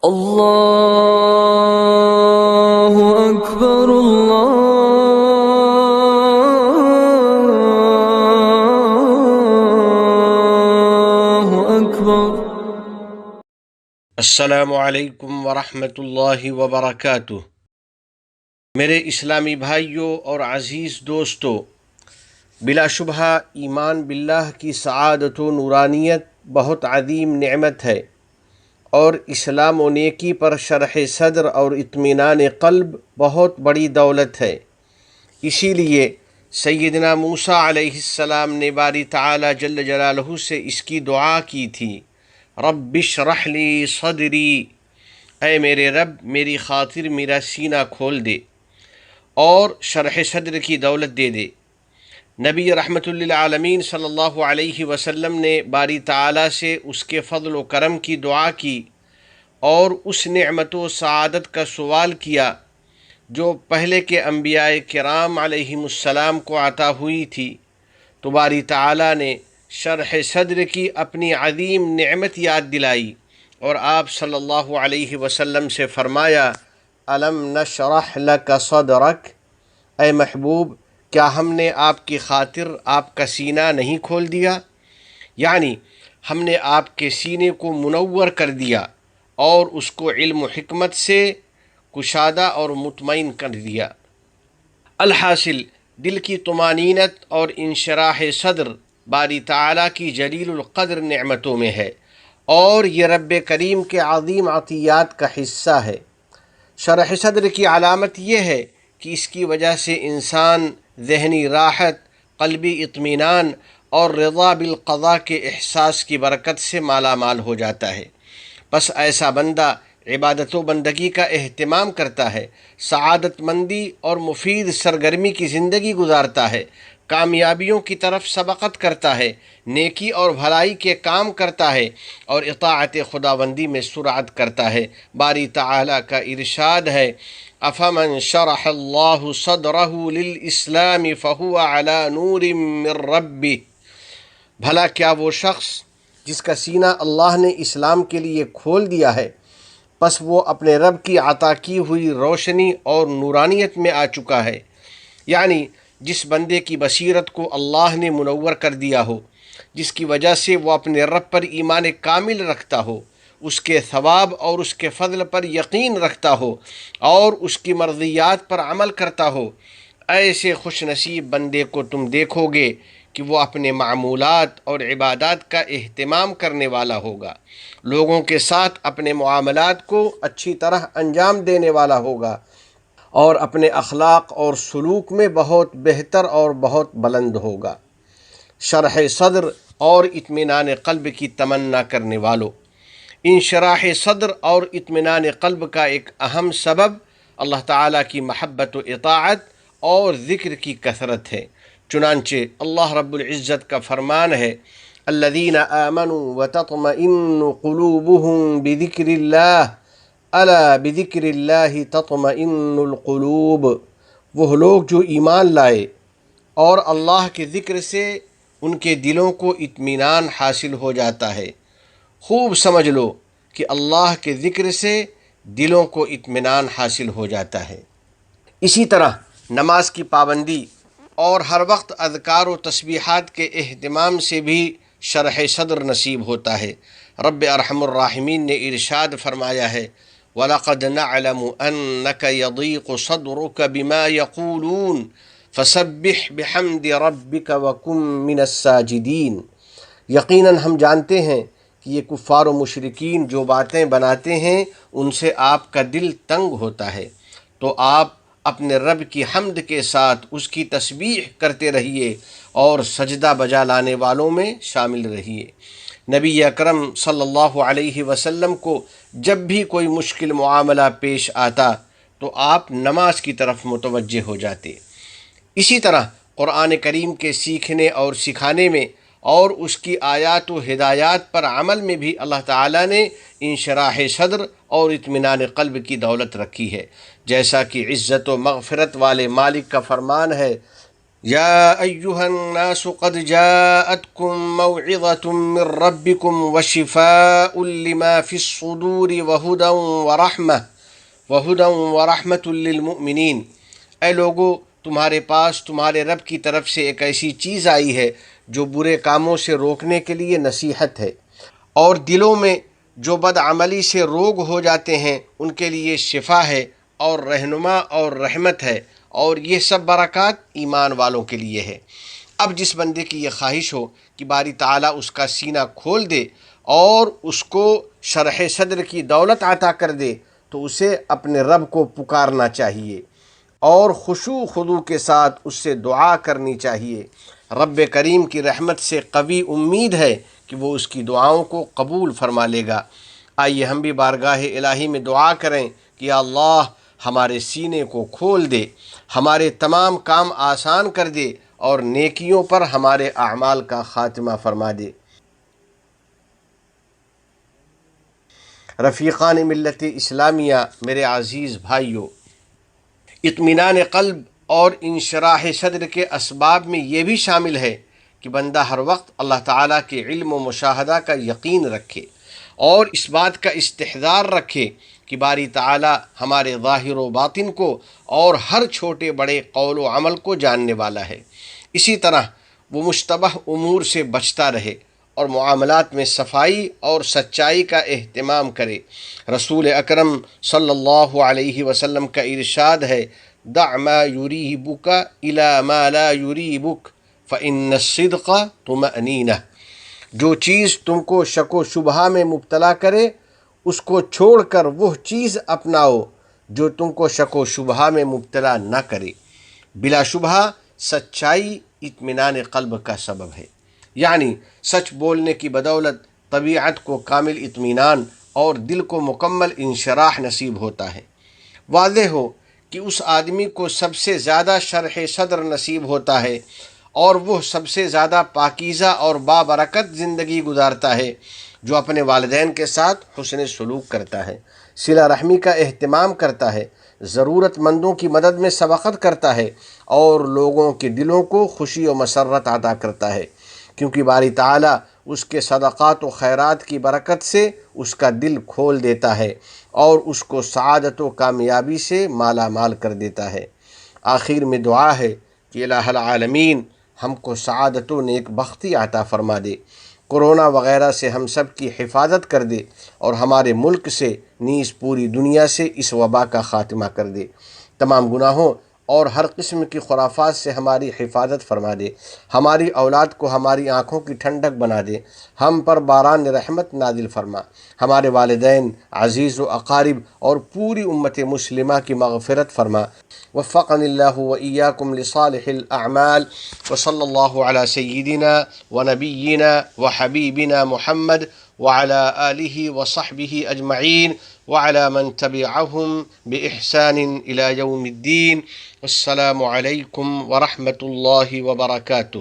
اللہ اکبر اللہ اکبر۔ السلام علیکم ورحمۃ اللہ وبرکاتہ۔ میرے اسلامی بھائیوں اور عزیز دوستو، بلا شبہ ایمان باللہ کی سعادت و نورانیت بہت عظیم نعمت ہے، اور اسلام و نیکی پر شرح صدر اور اطمینان قلب بہت بڑی دولت ہے۔ اسی لیے سیدنا موسیٰ علیہ السلام نے باری تعالی جل جلالہ سے اس کی دعا کی تھی، رب اشرح لی صدری، اے میرے رب میری خاطر میرا سینہ کھول دے اور شرح صدر کی دولت دے دے۔ نبی رحمت للعالمین صلی اللہ علیہ وسلم نے باری تعالیٰ سے اس کے فضل و کرم کی دعا کی اور اس نعمت و سعادت کا سوال کیا جو پہلے کے انبیاء کرام علیہم السلام کو عطا ہوئی تھی، تو باری تعالیٰ نے شرح صدر کی اپنی عظیم نعمت یاد دلائی اور آپ صلی اللہ علیہ وسلم سے فرمایا، الم نشرح لک صدرک، اے محبوب کیا ہم نے آپ کی خاطر آپ کا سینہ نہیں کھول دیا؟ یعنی ہم نے آپ کے سینے کو منور کر دیا اور اس کو علم و حکمت سے کشادہ اور مطمئن کر دیا۔ الحاصل دل کی طمانینت اور انشراح صدر باری تعالیٰ کی جلیل القدر نعمتوں میں ہے، اور یہ رب کریم کے عظیم عطیات کا حصہ ہے۔ شرح صدر کی علامت یہ ہے کہ اس کی وجہ سے انسان ذہنی راحت، قلبی اطمینان اور رضا بالقضاء کے احساس کی برکت سے مالا مال ہو جاتا ہے۔ بس ایسا بندہ عبادت و بندگی کا اہتمام کرتا ہے، سعادت مندی اور مفید سرگرمی کی زندگی گزارتا ہے، کامیابیوں کی طرف سبقت کرتا ہے، نیکی اور بھلائی کے کام کرتا ہے اور اطاعت خداوندی میں سرعت کرتا ہے۔ باری تعالیٰ کا ارشاد ہے، افمن شرح اللہ صدرہ للاسلام فہو علی نور من ربہ، بھلا کیا وہ شخص جس کا سینہ اللہ نے اسلام کے لیے کھول دیا ہے، پس وہ اپنے رب کی عطا کی ہوئی روشنی اور نورانیت میں آ چکا ہے۔ یعنی جس بندے کی بصیرت کو اللہ نے منور کر دیا ہو، جس کی وجہ سے وہ اپنے رب پر ایمان کامل رکھتا ہو، اس کے ثواب اور اس کے فضل پر یقین رکھتا ہو اور اس کی مرضیات پر عمل کرتا ہو، ایسے خوش نصیب بندے کو تم دیکھو گے کہ وہ اپنے معمولات اور عبادات کا اہتمام کرنے والا ہوگا، لوگوں کے ساتھ اپنے معاملات کو اچھی طرح انجام دینے والا ہوگا، اور اپنے اخلاق اور سلوک میں بہت بہتر اور بہت بلند ہوگا۔ شرح صدر اور اطمینان قلب کی تمنا کرنے والوں، انشراح صدر اور اطمینان قلب کا ایک اہم سبب اللہ تعالیٰ کی محبت و اطاعت اور ذکر کی کثرت ہے۔ چنانچہ اللہ رب العزت کا فرمان ہے، الذین آمنوا وتطمئن قلوبهم بذکر اللہ الا بذکر اللہ تطمئن القلوب، وہ لوگ جو ایمان لائے اور اللہ کے ذکر سے ان کے دلوں کو اطمینان حاصل ہو جاتا ہے۔ خوب سمجھ لو کہ اللہ کے ذکر سے دلوں کو اطمینان حاصل ہو جاتا ہے۔ اسی طرح نماز کی پابندی اور ہر وقت اذکار و تسبیحات کے اہتمام سے بھی شرح صدر نصیب ہوتا ہے۔ رب ارحم الراحمین نے ارشاد فرمایا ہے، وَلَقَدْ نَعْلَمُ أَنَّكَ يَضِيقُ صَدْرُكَ بِمَا يَقُولُونَ فَسَبِّحْ بِحَمْدِ رَبِّكَ وَكُن مِّنَ السَّاجِدِينَ، یقیناً ہم جانتے ہیں کہ یہ کفار و مشرکین جو باتیں بناتے ہیں ان سے آپ کا دل تنگ ہوتا ہے، تو آپ اپنے رب کی حمد کے ساتھ اس کی تسبیح کرتے رہیے اور سجدہ بجا لانے والوں میں شامل رہیے۔ نبی اکرم صلی اللہ علیہ وسلم کو جب بھی کوئی مشکل معاملہ پیش آتا تو آپ نماز کی طرف متوجہ ہو جاتے۔ اسی طرح قرآن کریم کے سیکھنے اور سکھانے میں اور اس کی آیات و ہدایات پر عمل میں بھی اللہ تعالیٰ نے انشراح صدر اور اطمینان قلب کی دولت رکھی ہے، جیسا کہ عزت و مغفرت والے مالک کا فرمان ہے، يا أيها الناس قد جاءتكم موعظة من ربكم وشفاء لما في الصدور وهدى ورحمة للمؤمنين۔ اے لوگو، تمہارے پاس تمہارے رب کی طرف سے ایک ایسی چیز آئی ہے جو برے کاموں سے روکنے کے لیے نصیحت ہے، اور دلوں میں جو بد عملی سے روگ ہو جاتے ہیں ان کے لیے شفا ہے، اور رہنما اور رحمت ہے، اور یہ سب برکات ایمان والوں کے لیے ہے۔ اب جس بندے کی یہ خواہش ہو کہ باری تعالیٰ اس کا سینہ کھول دے اور اس کو شرح صدر کی دولت عطا کر دے، تو اسے اپنے رب کو پکارنا چاہیے اور خشوع خضوع کے ساتھ اس سے دعا کرنی چاہیے۔ رب کریم کی رحمت سے قوی امید ہے کہ وہ اس کی دعاؤں کو قبول فرما لے گا۔ آئیے ہم بھی بارگاہ الہی میں دعا کریں کہ یا اللہ ہمارے سینے کو کھول دے، ہمارے تمام کام آسان کر دے، اور نیکیوں پر ہمارے اعمال کا خاتمہ فرما دے۔ رفیقان ملت اسلامیہ، میرے عزیز بھائیوں، اطمینان قلب اور انشراح صدر کے اسباب میں یہ بھی شامل ہے کہ بندہ ہر وقت اللہ تعالیٰ کے علم و مشاہدہ کا یقین رکھے اور اس بات کا استحضار رکھے کہ باری تعالیٰ ہمارے ظاہر و باطن کو اور ہر چھوٹے بڑے قول و عمل کو جاننے والا ہے۔ اسی طرح وہ مشتبہ امور سے بچتا رہے اور معاملات میں صفائی اور سچائی کا اہتمام کرے۔ رسول اکرم صلی اللہ علیہ وسلم کا ارشاد ہے، دع ما یریبک الی ما لا یریبک فإن الصدق طمأنینہ۔ جو چیز تم کو شک و شبہ میں مبتلا کرے اس کو چھوڑ کر وہ چیز اپناؤ جو تم کو شک و شبہ میں مبتلا نہ کرے۔ بلا شبہ سچائی اطمینان قلب کا سبب ہے، یعنی سچ بولنے کی بدولت طبیعت کو کامل اطمینان اور دل کو مکمل انشراح نصیب ہوتا ہے۔ واضح ہو کہ اس آدمی کو سب سے زیادہ شرح صدر نصیب ہوتا ہے اور وہ سب سے زیادہ پاکیزہ اور بابرکت زندگی گزارتا ہے جو اپنے والدین کے ساتھ حسن سلوک کرتا ہے، صلہ رحمی کا اہتمام کرتا ہے، ضرورت مندوں کی مدد میں سبقت کرتا ہے اور لوگوں کے دلوں کو خوشی و مسرت عطا کرتا ہے، کیونکہ باری تعالیٰ اس کے صدقات و خیرات کی برکت سے اس کا دل کھول دیتا ہے اور اس کو سعادت و کامیابی سے مالا مال کر دیتا ہے۔ آخر میں دعا ہے کہ الہ العالمین ہم کو سعادت و نیک بختی عطا فرما دے، کورونا وغیرہ سے ہم سب کی حفاظت کر دے اور ہمارے ملک سے نیز پوری دنیا سے اس وبا کا خاتمہ کر دے، تمام گناہوں اور ہر قسم کی خرافات سے ہماری حفاظت فرما دے، ہماری اولاد کو ہماری آنکھوں کی ٹھنڈک بنا دے، ہم پر باران رحمت نازل فرما، ہمارے والدین، عزیز و اقارب اور پوری امت مسلمہ کی مغفرت فرما۔ وفقنی اللہ و ایاکم لصالح الاعمال، وصلی اللہ علی سیدنا و نبینا و حبیبنا محمد وعلى آلہ وصحبہ اجمعین وعلى من تبعهم بإحسان إلى يوم الدين۔ والسلام علیکم ورحمۃ اللہ وبرکاتہ۔